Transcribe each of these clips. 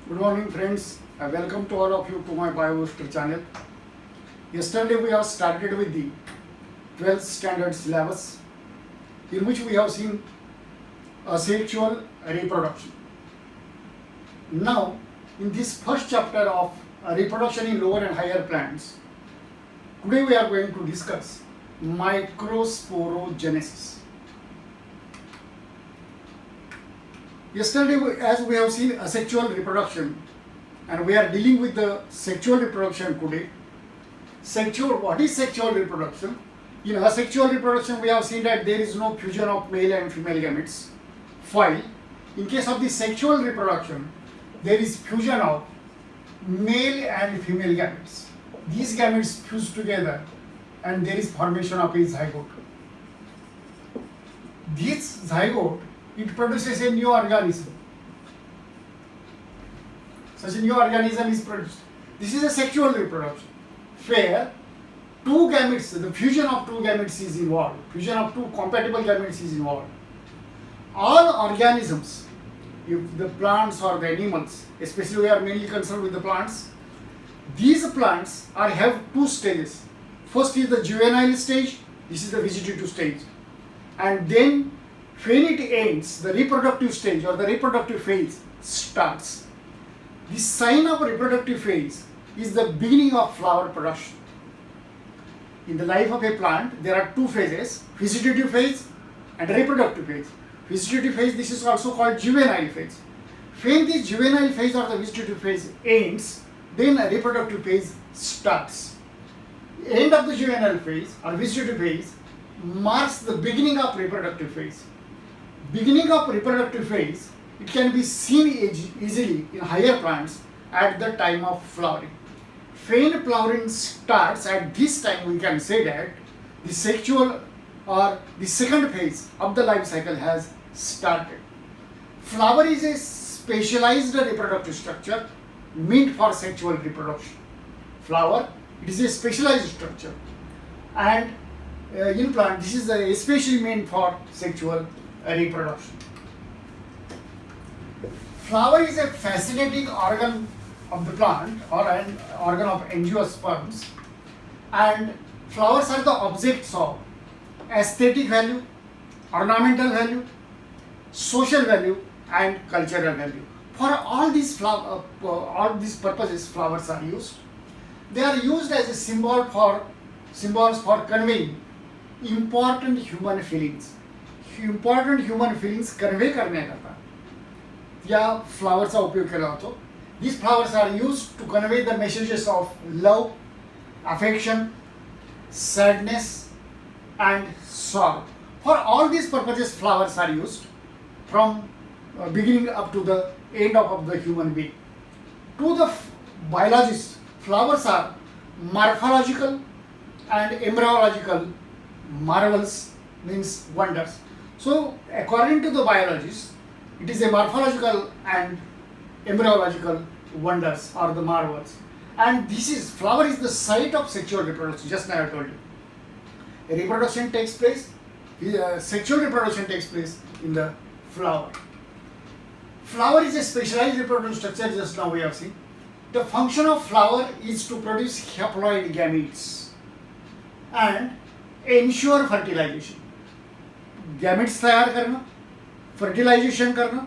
Good morning, friends. I welcome to all of you to my BioBooster channel. Yesterday we have started with the 12th standard syllabus, in which we have seen asexual reproduction. Now, in this first chapter of reproduction in lower and higher plants, today we are going to discuss microsporogenesis. Yesterday, as we have seen asexual reproduction, and we are dealing with the sexual reproduction today. What is sexual reproduction? In asexual reproduction, we have seen that there is no fusion of male and female gametes. While in case of the sexual reproduction, there is fusion of male and female gametes. These gametes fuse together, and there is formation of a zygote. This zygote, it produces a new organism. Such a new organism is produced. This is a sexual reproduction, where two gametes, the fusion of two gametes is involved, fusion of two compatible gametes is involved. All organisms, if the plants or the animals, especially we are mainly concerned with the plants, these plants have two stages. First is the juvenile stage, this is the vegetative stage, and then when it ends, the reproductive stage or the reproductive phase starts. The sign of reproductive phase is the beginning of flower production. In the life of a plant, there are two phases, vegetative phase and reproductive phase. Vegetative phase, this is also called juvenile phase. When the juvenile phase or the vegetative phase ends, then a reproductive phase starts. The end of the juvenile phase or vegetative phase marks the beginning of reproductive phase. Beginning of reproductive phase, it can be seen easily in higher plants at the time of flowering. When flowering starts at this time, we can say that the sexual or the second phase of the life cycle has started. Flower is a specialized reproductive structure meant for sexual reproduction. Flower, it is a specialized structure, and in plant, this is especially meant for sexual reproduction. Flower is a fascinating organ of the plant or an organ of angiosperms, and flowers are the objects of aesthetic value, ornamental value, social value, and cultural value. For all these purposes, flowers are used. They are used as a symbols for conveying important human feelings. Important human feelings convey करण्याकरता या फ्लावरचा उपयोग केला जातो. These flowers are used to convey the messages of love, affection, sadness, and sorrow. For all these purposes, flowers are used from beginning up to the end of the human being. To the biologists, flowers are morphological and embryological marvels, means wonders. So, according to the biologists, it is a morphological and embryological wonders or the marvels. And flower is the site of sexual reproduction, just now I told you. Sexual reproduction takes place in the flower. Flower is a specialized reproductive structure, just now we have seen. The function of flower is to produce haploid gametes and ensure fertilization. Gametes तयार करणं, fertilisation करणं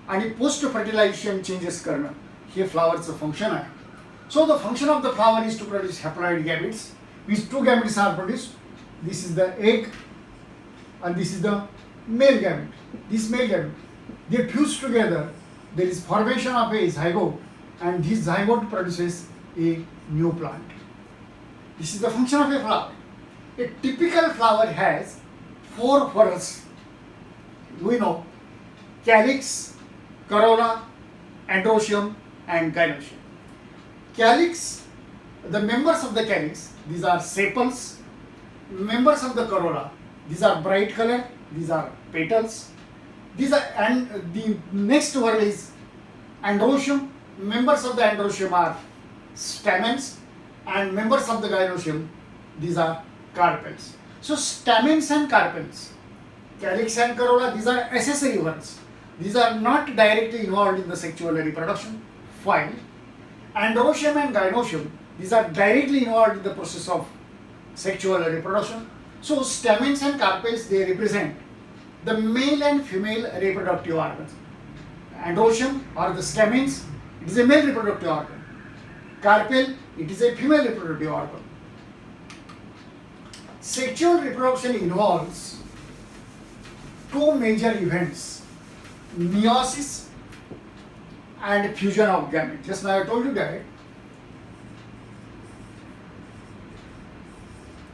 आणि post fertilization changes करणं हे फ्लावरचं function आहे. So the function of the flower is to produce haploid gametes, which two gametes are produced. This is the egg and this is the male gamete. This male gamete, they fuse together, there is formation of a zygote, and this zygote produces a new plant. This is the function of a flower. A typical flower has four whorls. We know calyx, corolla, androecium, and gynoecium. Calyx, the members of the calyx, these are sepals. Members of the corolla, these are bright color, these are petals. And the next whorl is androecium. Members of the androecium are stamens, and members of the gynoecium, these are carpels. So stamens and carpels, calyx and corolla, these are accessory ones. These are not directly involved in the sexual reproduction. Fine. Androecium and gynoecium, these are directly involved in the process of sexual reproduction. So stamens and carpels, they represent the male and female reproductive organs. Androecium or the stamens, it is a male reproductive organ. Carpel, it is a female reproductive organ. Sexual reproduction involves two major events, meiosis and fusion of gametes. Just now I told you that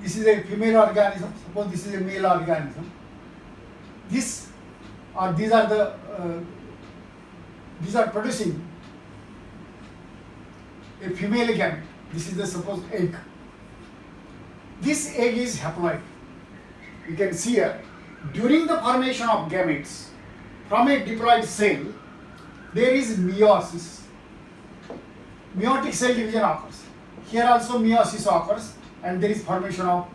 this is a female organism, suppose this is a male organism. These are producing a female gamete. This is the suppose egg. This egg is haploid. You can see here, during the formation of gametes from a diploid cell, there is meiosis. Meiotic cell division occurs. Here also meiosis occurs and there is formation of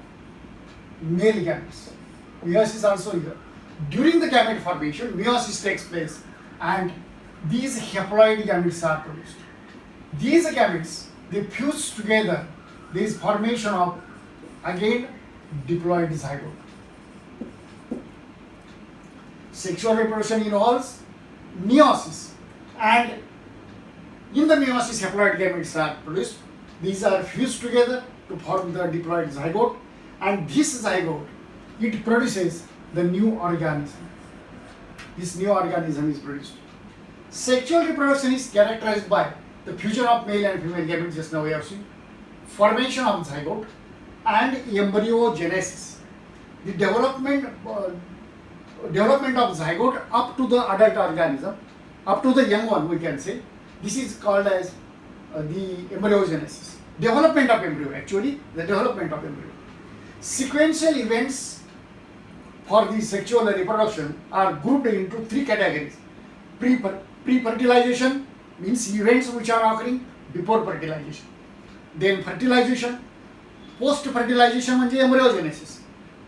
male gametes. Meiosis also here. During the gamete formation, meiosis takes place and these haploid gametes are produced. These gametes, they fuse together. There is formation of again diploid zygote. Sexual reproduction involves meiosis, and in the meiosis haploid gametes are produced. These are fused together to form the diploid zygote, and this zygote, it produces the new organism. This new organism is produced. Sexual reproduction is characterized by the fusion of male and female gametes, just now we have seen, formation of zygote, and embryogenesis. The development of zygote up to the adult organism, up to the young one, we can say. This is called as the embryogenesis. Development of embryo, actually, the development of embryo. Sequential events for the sexual reproduction are grouped into three categories. Pre-fertilization means events which are occurring before fertilization. Then fertilization. Post-fertilisation म्हणजे embryogenesis.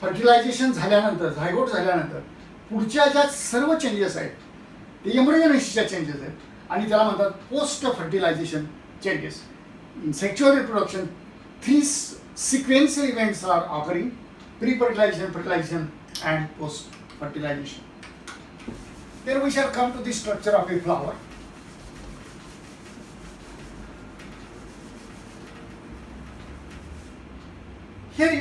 Fertilisation झाल्यानंतर, zygote झाल्यानंतर पुढच्या ज्या सर्व changes आहेत ते एम्ब्रियोजेनेसिसच्या changes आहेत आणि त्याला म्हणतात post fertilization changes. In sexual reproduction 3 sequential events are occurring: pre-fertilization, fertilization and post-fertilization. Then we shall come to the structure of a flower. Here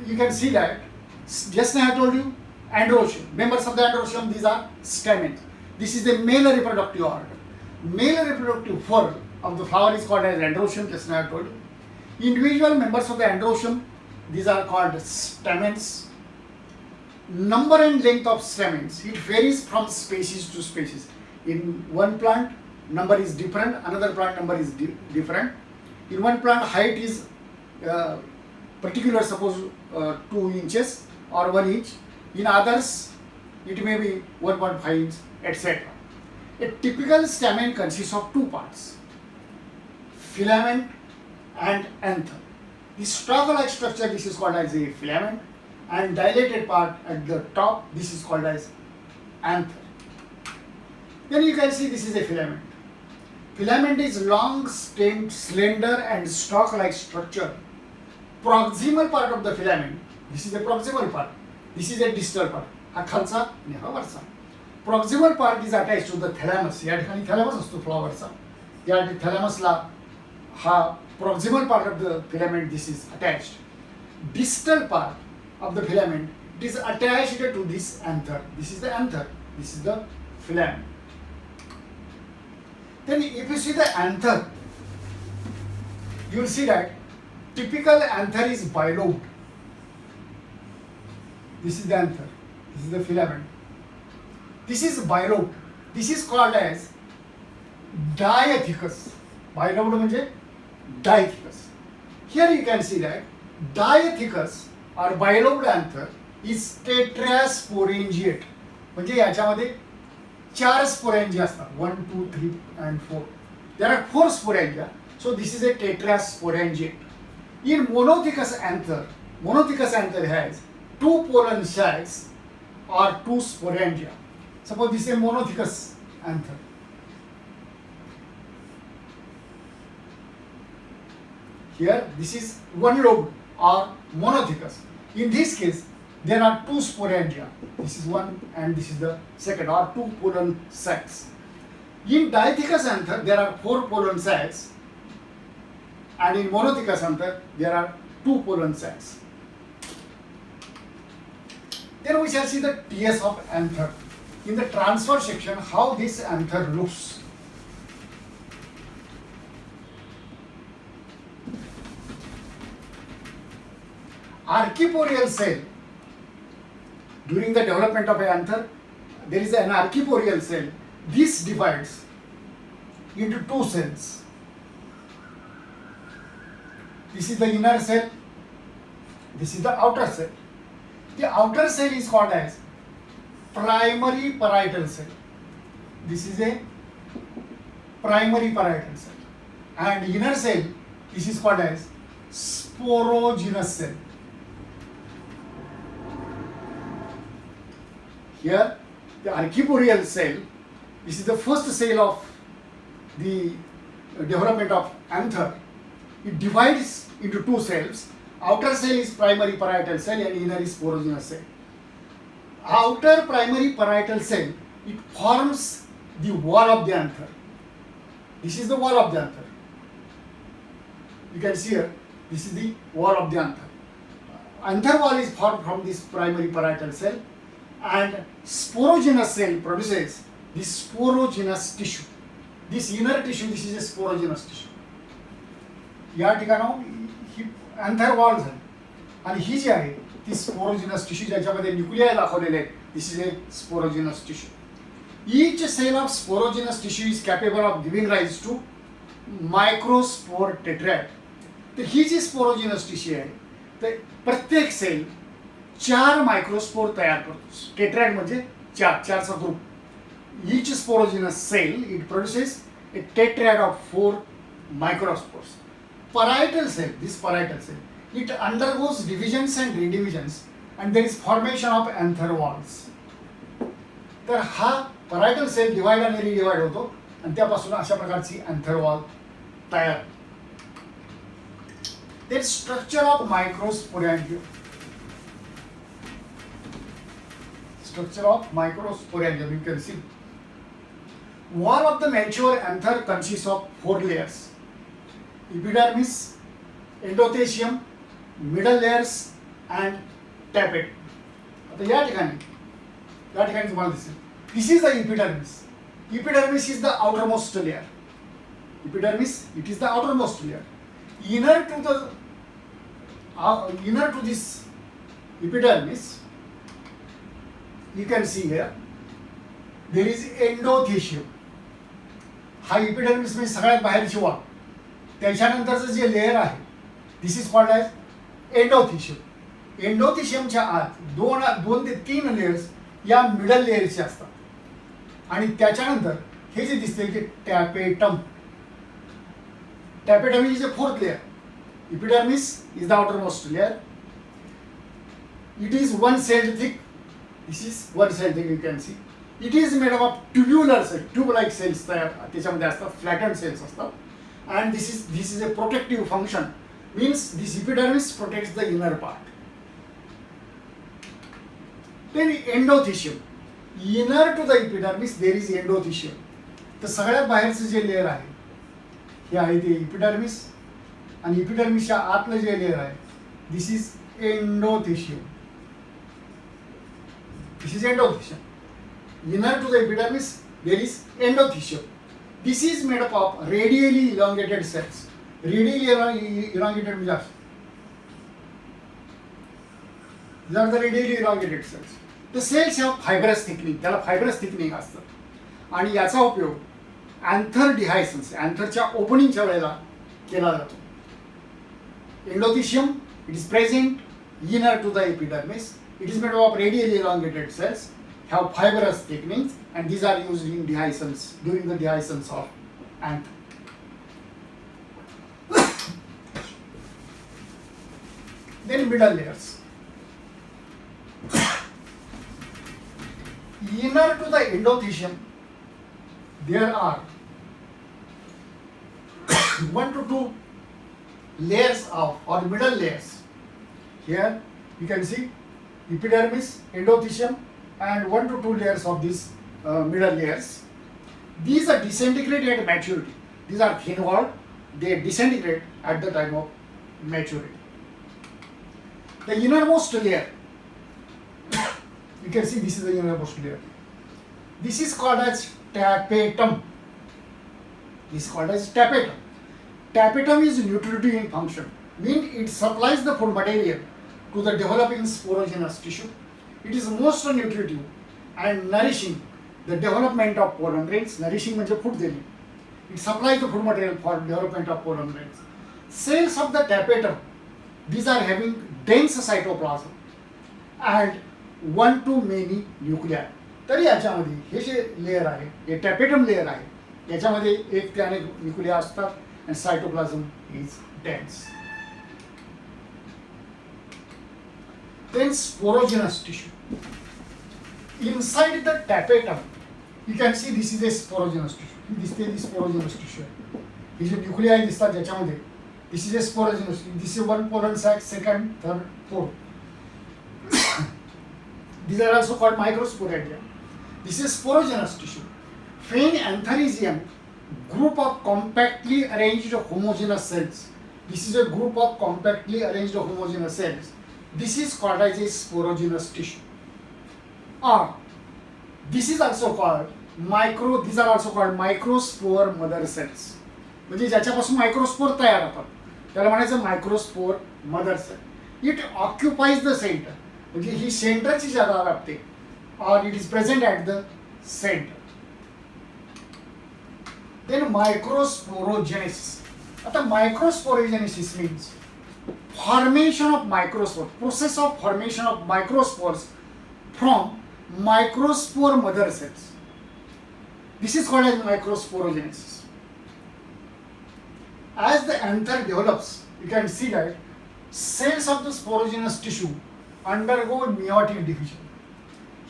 you can see that just now I told you androecium. Members of the androecium, these are stamens. This is the male reproductive organ. Male reproductive fur of the flower is called as androecium. Just now I told you. Individual members of the androecium, these are called stamens. Number and length of stamens, it varies from species to species. In one plant, number is different. Another plant, number is different. In one plant, height is particular, suppose 2 inches or 1 inch. In others, it may be 1.5 inch, etc. A typical stamen consists of 2 parts: filament and anther. The stalk-like structure, this is called as a filament, and dilated part at the top, this is called as anther. Then you can see this is a filament. Filament is long, stemmed, slender and stalk-like structure. Proximal part of the filament, this is the proximal part, this is a distal part. हा खालचा आणि हा वरचा. Proximal part is attached to the thalamus. या ठिकाणी thalamus असतो फ्लॉवरचा. या thalamusला हा proximal part of the filament, this is attached. Distal part of the filament, it is attached to this anther. This is the anther. This is the filament. Then if you see the anther, you will see that typical anther is bilobed. This is the anther. This is the filament. This is bilobed. This is called as diathecus. Bilobed म्हणजे diathecus. Here you can see that diathecus or bilobed anther is tetrasporangiate. म्हणजे याच्यामध्ये 4 sporangia असतात. 1, 2, 3 and 4. There are 4 sporangia. So this is a tetrasporangiate. In monothecous anther has 2 pollen sacs or 2 sporangia. Suppose this is a monothecous anther. Here this is one lobed or monothecous. In this case there are two sporangia. This is one and this is the second, or two pollen sacs. In dithecous anther there are four pollen sacs, and in monothecous anther there are two pollen sacs. Then we shall see the TS of anther. In the transfer section, how this anther looks. Archiporial cell. During the development of an anther, there is an archiporial cell. This divides into two cells. This is the inner cell. This is the outer cell. The outer cell is called as primary parietal cell. This is a primary parietal cell. And inner cell, this is called as sporogenous cell. Here, the archiporial cell, this is the first cell of the development of anther. It divides into two cells. Outer cell is primary parietal cell and inner is sporogenous cell. Outer primary parietal cell, it forms the wall of the anther. This is the wall of the anther. You can see here, this is the wall of the anther. Anther wall is formed from this primary parietal cell, and sporogenous cell produces this sporogenous tissue. This inner tissue, this is a sporogenous tissue. या ठिकाणाहून ही anther wall झाली आणि ही जी आहे ती sporogenous tissue, ज्याच्यामध्ये nuclei दाखवलेले आहेत. This is A sporogenous tissue. Each cell of sporogenous tissue is capable of giving rise to microspore tetrad. तर ही जी स्पोरोजिनस टिश्यू आहे तर प्रत्येक सेल 4 मायक्रोस्पोर तयार करतो. टेट्रॅड म्हणजे चारचा group. Each sporogenous cell, it produces a tetrad of 4 microspores. Parietal cell, this parietal cell, it undergoes divisions and redivisions, and there is formation of anther walls. तर हा parietal cell divide आणि redivide होतो आणि त्यापासून अशा प्रकारची anther wall तयार. There is structure of microsporangium. Structure of microsporangium, you can see. Wall of the mature anther consists of 4 layers. Epidermis, endothecium, middle layers and tapetum. आता या ठिकाणी तुम्हाला दिसेल. This is the epidermis. Epidermis is the outermost layer. Epidermis, it is the outermost layer. Inner to this epidermis, you can see here, there is endothecium. हा epidermis म्हणजे सगळ्यात बाहेरची wall. त्याच्यानंतरचं जे layer आहे, दिस इज कॉल्ड ॲज एंडोथिशियम. एंडोथिशियमच्या आत दोन ते 3 layers या middle लेयरचे असतात. आणि त्याच्यानंतर हे जे दिसते की tapetum. Tapetum is a 4th layer. Epidermis is the outermost layer. It is 1 cell thick. This is 1 cell thick, you can see. It is made up of tubular cells, tube-like cells त्याच्यामध्ये असतात, flattened cells असतात. And this is a protective function, means this epidermis protects the inner part. Then endothecium. Inner to the epidermis there is endothecium. तर सगळ्यात बाहेरचं जे layer आहे हे आहे ते epidermis, आणि epidermisच्या आतलं जे लेयर आहे this is endothecium. This is endothecium. Inner to the epidermis there is endothecium. This is made up of radially elongated cells. Radially elongated means these are the radially elongated cells. The cells have fibrous thickening. त्याला fibrous thickening असतं. आणि याचा उपयोग anther dehiscence, antherच्या ओपनिंगच्या वेळेला केला जातो. Endothecium, it is present inner to the epidermis. It is made up of radially elongated cells, have fibrous thickenings, and these are used in dehiscence, during the dehiscence of anther. Then middle layers. Inner to the endothecium, there are 1 to 2 layers of or middle layers. Here you can see epidermis, endothecium, and 1 to 2 layers of these middle layers. These are disintegrate at maturity. These are thin walled. They disintegrate at the time of maturity. The innermost layer, you can see this is the innermost layer. This is called as tapetum. This is called as tapetum. Tapetum is nutritive in function, means it supplies the food material to the developing sporogenous tissue. It is most nutritive and nourishing the development of pollen grains. Nourishing means food देणे. It supplies the food material for development of pollen grains. Cells of the tapetum, these are having dense cytoplasm and one to many nuclei. तरी याच्यामध्ये हे जे layer आहे हे tapetum layer आहे याच्यामध्ये एक ते अनेक न्यूक्लिया असतात and cytoplasm is dense. Then sporogenous tissue. Inside the tapetum, you can see this is a sporogenous tissue. This is sporogenous tissue. हे जे न्यूक्लियाई दिसतात ज्याच्यामध्ये this is a sporogenous. This is one pollen sac, second, third, fourth. These are also called microsporangia. This is sporogenous tissue. Fein antheridium, group of compactly arranged homogeneous cells. This is a group of compactly arranged homogeneous cells. This is called as a sporogenous tissue. Or this is also called these are also called microspore mother cells. म्हणजे ज्याच्यापासून microspore तयार होतात त्याला म्हणायचं microspore mother cell. It occupies the centre, म्हणजे ही सेंटरची जागा व्यापते और it is present at the centre. Then microsporogenesis. आता microsporogenesis means formation of microspore, process of formation of microspores from microspore mother cells. This is called as microsporogenesis. As the anther develops, you can see that cells of the sporogenous tissue undergo meiotic division.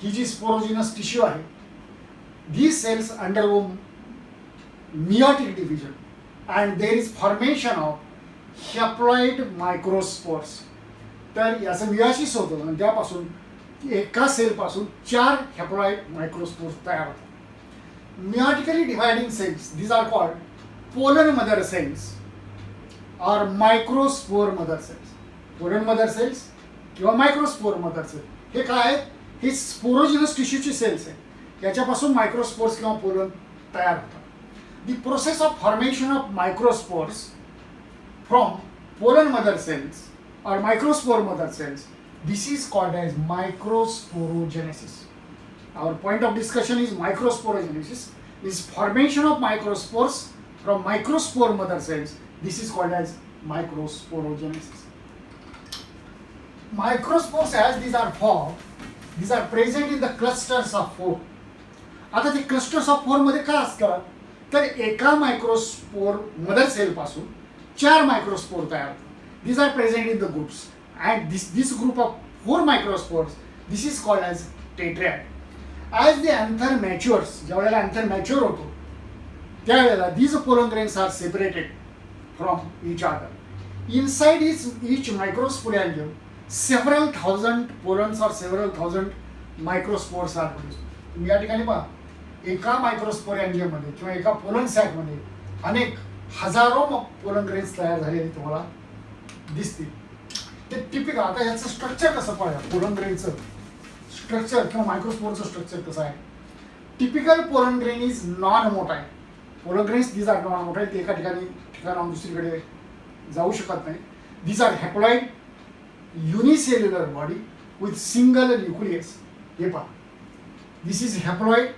He ji sporogenous tissue आहे, these cells undergo meiotic division and there is formation of haploid microspores. तर याचं myiasis होतं आणि त्यापासून एका सेलपासून 4 haploid microspores तयार होतात. Meiotically dividing cells, these are called pollen mother cells और microspore mother cells. Pollen mother cells किंवा मायक्रोस्पोर मदर सेल हे काय आहेत? हे स्पोरोजिनस टिश्यूची सेल्स आहेत. याच्यापासून मायक्रोस्पोर्स किंवा पोलन तयार होतात. The process of formation of microspores from pollen mother cells or microspore mother cells, this is called as microsporogenesis. Our point of discussion is microsporogenesis, is formation of microspores from microspore mother cells. This is called as microsporogenesis. Microspores, as these are formed, these are present in the clusters of 4. आता ते clusters of 4 मध्ये काय असतात? तर एका microspore mother cell पासून 4 microspore तयार होतात. These are present in the groups and this group of 4 microspores, this is called as tetrad. As the anther matures, ज्यावेळेला anther mature होतो त्यावेळेला these pollen grains are separated from each other. Inside each microsporiangium several thousand pollens or several thousand microspores are produced. तुम्ही या ठिकाणी पहा एका मायक्रोस्पोरियांजियम मध्ये किंवा एका पोलन सॅक मध्ये अनेक हजारो पोलन ग्रेन्स तयार झालेले तुम्हाला दिसतील. ते टिपिकल. आता याचं स्ट्रक्चर कसं पाहिजे, पोलन ग्रेनचं स्ट्रक्चर किंवा मायक्रोस्पोरचं स्ट्रक्चर कसं आहे? Typical pollen grain is non motile. Pollen grains these are non motile. ते एका ठिकाणाहून दुसरीकडे जाऊ शकत नाही. These are haploid unicellular body with single nucleus. हे पहा, this is haploid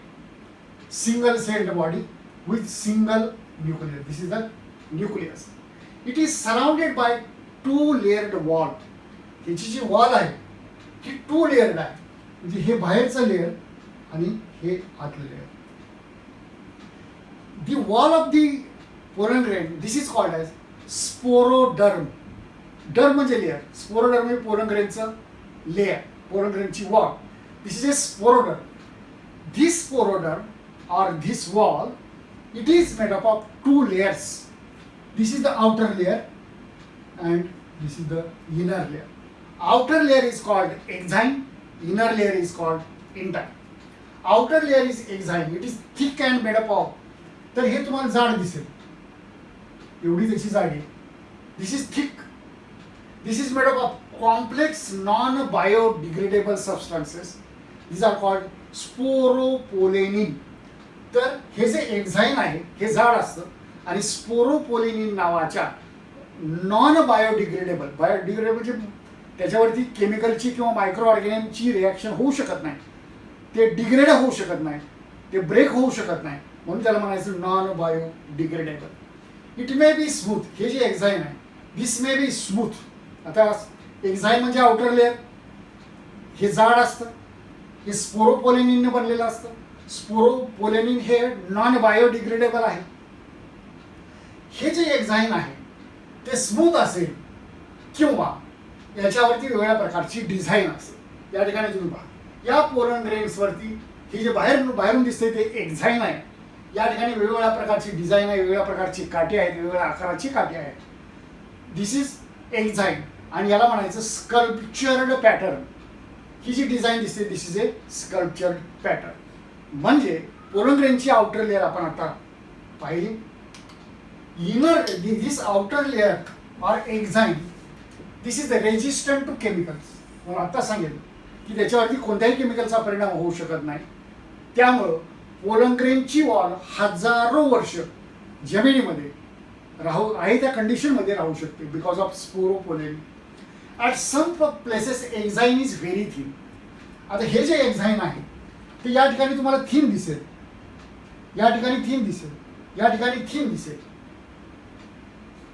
single celled body with single nucleus. This is the nucleus. It is surrounded by 2 layered wall. ह्याची जी वॉल आहे ही 2 layered आहे. म्हणजे हे बाहेरचं लेअर आणि हे आतलं layer. The wall of the pollen grain, this is called as sporoderm. Derm म्हणजे layer. Sporoderm म्हणजे pollen ग्रेनचं लेअर, पोलन ग्रेनची wall. This is a sporoderm. This sporoderm or this wall, it is made up of 2 layers. This is the outer layer and this is the inner layer. Outer layer is called exine, inner layer is called intine. Outer layer is exine, it is thick and made up of, तर हे तुम्हाला जाड दिसेल, एवढी त्याची जाडी. This is thick, this is made up of complex non biodegradable substances, these are called sporopollenin. तर हे जे exine आहे हे जाड असतं आणि स्पोरोपोलेनिन नावाच्या नॉन बायोडिग्रेडेबल, बायोडिग्रेडेबलची त्याच्यावरती केमिकलची किंवा मायक्रो ऑर्गॅनिझमची रिॲक्शन होऊ शकत नाही, ते डिग्रेड होऊ शकत नाही, ते ब्रेक होऊ शकत नाही, म्हणून त्याला म्हणायचं non biodegradable. It may be smooth, हे जे एक्झाईन आहे दिस मे बी स्मूथ. आता एक्झाईन म्हणजे आउटर लेअर, हे जाड असतं, हे स्पोरोपोलेनिनने बनलेलं असतं. स्पोरोपोलेनिन हे नॉन बायोडिग्रेडेबल आहे. हे जे एक्झाईन आहे ते स्मूथ असेल किंवा याच्यावरती वेगवेगळ्या प्रकारची डिझाईन असेल. या ठिकाणी तुम्ही पहा, या पोलन ग्रेन्सवरती हे जे बाहेरून दिसते ते एक्झाईन आहे. या ठिकाणी वेगवेगळ्या प्रकारची डिझाईन आहे, वेगवेगळ्या प्रकारची काठी आहेत, वेगवेगळ्या आकाराची काठी आहेत. दिस इज एक्झाईन आणि याला म्हणायचं स्कल्पचर्ड पॅटर्न. ही जी डिझाईन दिसते this is a sculptured pattern. म्हणजे पोलन ग्रेनची आउटर लेअर आपण आता पाहिली. Inner this outer layer or exine this is resistant to chemicals. मला आता सांगेल की त्याच्यावरती कोणत्याही केमिकलचा परिणाम होऊ शकत नाही. त्यामुळं पोलन ग्रेनची वॉल हजारो वर्ष जमिनीमध्ये आहे त्या कंडिशनमध्ये राहू शकते because of sporopollenin. At some places exine is very thin. आता हे जे एक्झाईन आहे ते या ठिकाणी तुम्हाला थिन दिसेल, या ठिकाणी थिन दिसेल, या ठिकाणी थिन दिसेल.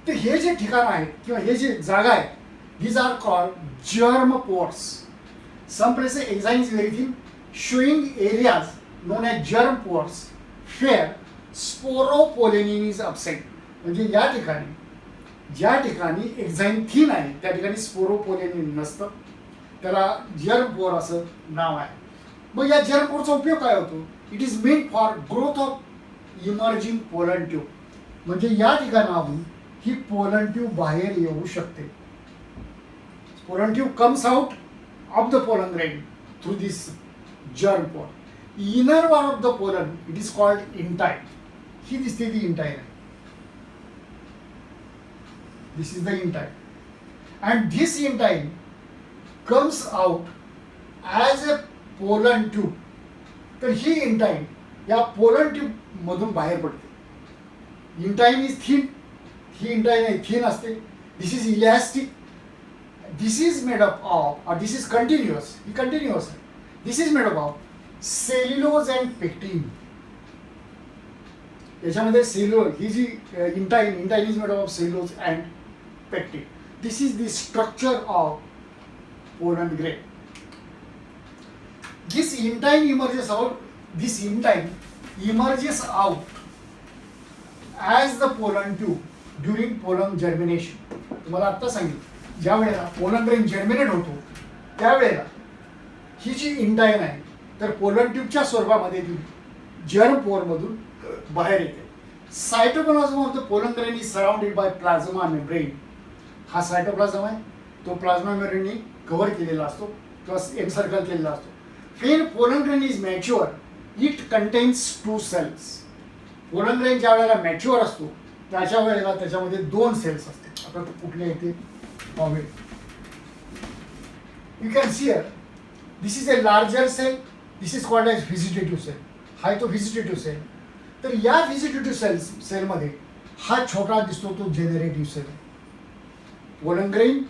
तर हे जे ठिकाण आहे किंवा हे जे जागा आहे these are called germ pores. Some places exine is very thin, showing areas known as germ pores where sporopollenin is absent. म्हणजे या ठिकाणी ज्या ठिकाणी एक्झाईन थिन आहे त्या ठिकाणी स्पोरोपोलेनिन नसतं, त्याला जर्म पोर असं नाव आहे. मग या जर्म पोरचा उपयोग काय होतो? It is made for growth of emerging pollen tube. म्हणजे या ठिकाणाहून ही पोलन ट्यूब बाहेर येऊ शकते. Pollen tube comes out of the pollen grain through this germ pore. Inner one of the pollen, it is called intine. ही दिसते ती intine आहे. This is the intine. And this intine comes out as a pollen tube. तर ही intine या pollen tube मधून बाहेर पडते. Intine is thin. He intine आहे thin असते. This is elastic. This is made up of, or this is continuous. He continuous. This is made up of cellulose and pectin. याच्यामध्ये cellulose he ji intine is made up of cellulose and pectin. This is the structure of pollen grain. This intine emerges out. This intine emerges out as the pollen tube during pollen germination. तुम्हाला आता सांगितलं ज्या वेळेला pollen grain germinate होतो त्यावेळेला ही जी इंटाईन आहे तर pollen ट्यूबच्या स्वरूपामध्ये ती जर्म पोरमधून बाहेर येते. Cytoplasm of the pollen grain is surrounded by plasma membrane. हा सायटोप्लाझम आहे तो प्लाझ्मा मेम्ब्रेनने कव्हर केलेला असतो किंवा एनसर्कल केलेला असतो. When pollen grain is mature it contains 2 cells. Pollen grain ज्या वेळेला मॅच्युअर असतो त्याच्या वेळेला त्याच्यामध्ये 2 सेल्स असतात. आता कुठले येते of it. You can see here, this is a larger cell, this is called as vegetative cell. हा तो vegetative cell. तर या vegetative cell मध्ये हा छोटा दिसतो तो generative cell. Pollen grain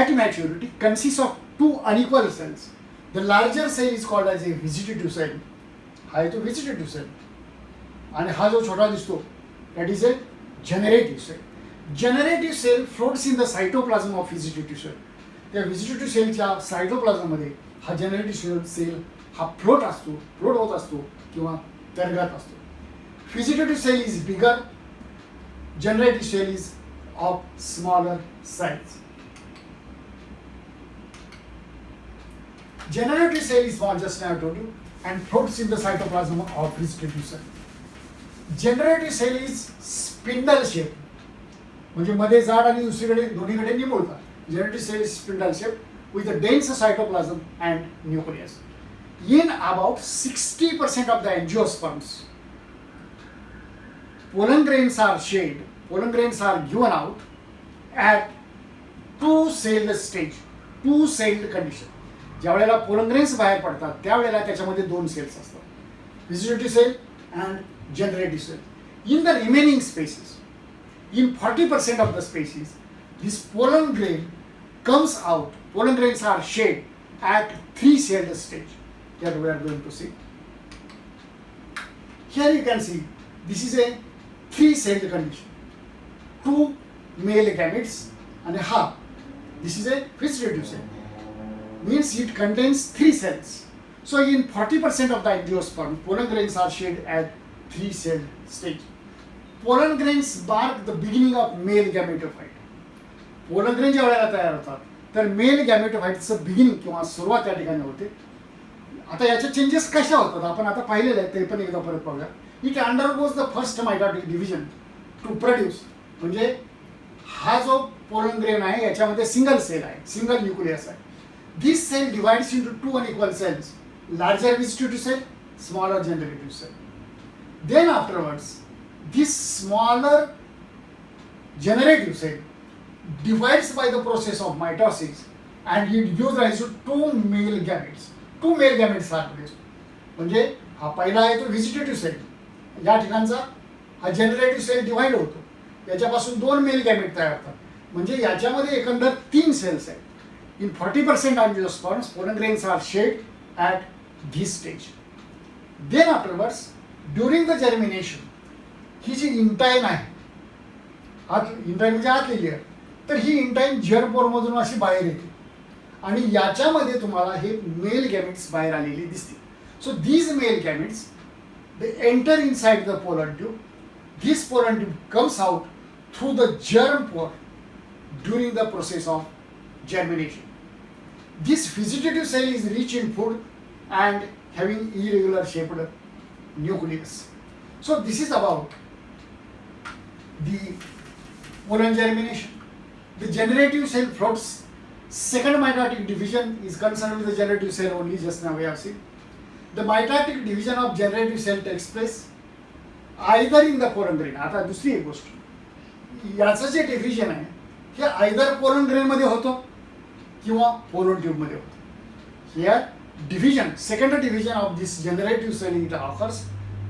at maturity consists of 2 unequal cells. The larger cell is called as a vegetative cell. हा तो vegetative cell. आणि हा जो छोटा दिसतो that is a generative cell. Generative cell floats in the cytoplasm of vegetative cell. त्या vegetative सेलच्या सायटोप्लाझममध्ये हा जनरेटिव्ह सेल हा फ्लोट होत असतो किंवा तरंगत असतो. Vegetative cell is bigger, generative cell is of smaller size. Generative cell is small, just now I told you, and floats in the cytoplasm of vegetative cell. Generative cell is spindle shape. म्हणजे मध्ये जाड आणि दुसरीकडे दोन्हीकडे निमुळता. Generative cell is spindle shaped with a dense cytoplasm and nucleus. In about 60% of the angiosperms, pollen grains are shed, pollen grains are given out at two-celled stage, two-celled condition. ज्या वेळेला pollen grains बाहेर पडतात त्यावेळेला त्याच्यामध्ये दोन cells असतात, vegetative cell and generative cell. In the remaining species, in 40% of the species, this pollen grain comes out, pollen grains are shed at three-celled stage that we are going to see. Here you can see, this is a three-celled condition. Two male gametes and a half. This is a vegetative cell. Means it contains three cells. So in 40% of the angiosperm, pollen grains are shed at three-celled stage. Pollen grains mark the beginning of male gametophyte. Pollen grain ज्या वेळेला तयार होतात तर mail गॅमेटोफाइटचं beginning किंवा सुरुवात त्या ठिकाणी होते. आता याचे चेंजेस कशा होतात आपण आता पाहिलेले आहेत, ते पण एकदा परत पाहूया. It undergoes the first mitotic division to produce. म्हणजे हा जो पोलन ग्रेन आहे याच्यामध्ये सिंगल सेल आहे, सिंगल न्यूक्लियस आहे. This cell divides into two unequal cells, larger vegetative cell, smaller generative cell. Then afterwards this smaller generative cell divides by the process of mitosis and it gives rise to two male gametes. Two male gametes are produced. म्हणजे हा पहिला आहे तो vegetative cell, या ठिकाणचा हा generative cell divide होतो, याच्यापासून दोन मेल गॅमेट तयार होतात. म्हणजे याच्यामध्ये एकंदर तीन सेल्स आहेत. इन 40% angiosperms, pollen grains are shed at this stage. Then afterwards, during the germination, ही जी इंटाईन आहे, आत इंटाईन म्हणजे आतली लेअर, तर ही इंटाईन जर्मपोरमधून अशी बाहेर येते आणि याच्यामध्ये तुम्हाला हे मेल गॅमेट्स बाहेर आलेली दिसतील. So these male gametes they enter inside the pollen tube. This pollen tube comes out through the germ pore during the process of germination. This vegetative cell is rich in food and having irregular shaped nucleus. So this is about the pollen germination. The generative cell floats. Second mitotic division is concerned with the generative cell only, just now we have seen. The mitotic division of generative cell takes place either in the pollen grain. आता दुसरी एक गोष्ट, याचं जे division आहे हे either pollen grain मध्ये होतो किंवा pollen tube मध्ये होतो. Here division, second division of this generative cell it occurs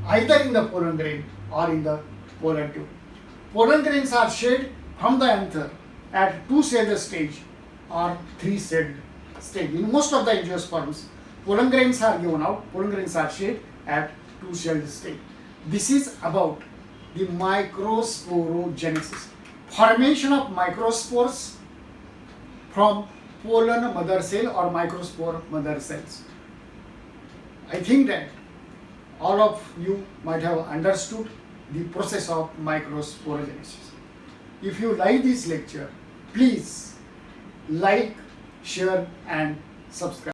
either in the pollen grain or in the pollen tube. Pollen grains are shed from the anther at two-celled stage or three-celled stage. In most of the angiosperms, pollen grains are given out, pollen grains are shed at two-celled stage. This is about the microsporogenesis, formation of microspores from pollen mother cell or microspore mother cells. I think that all of you might have understood the process of microsporogenesis. If you like this lecture, please like, share and subscribe.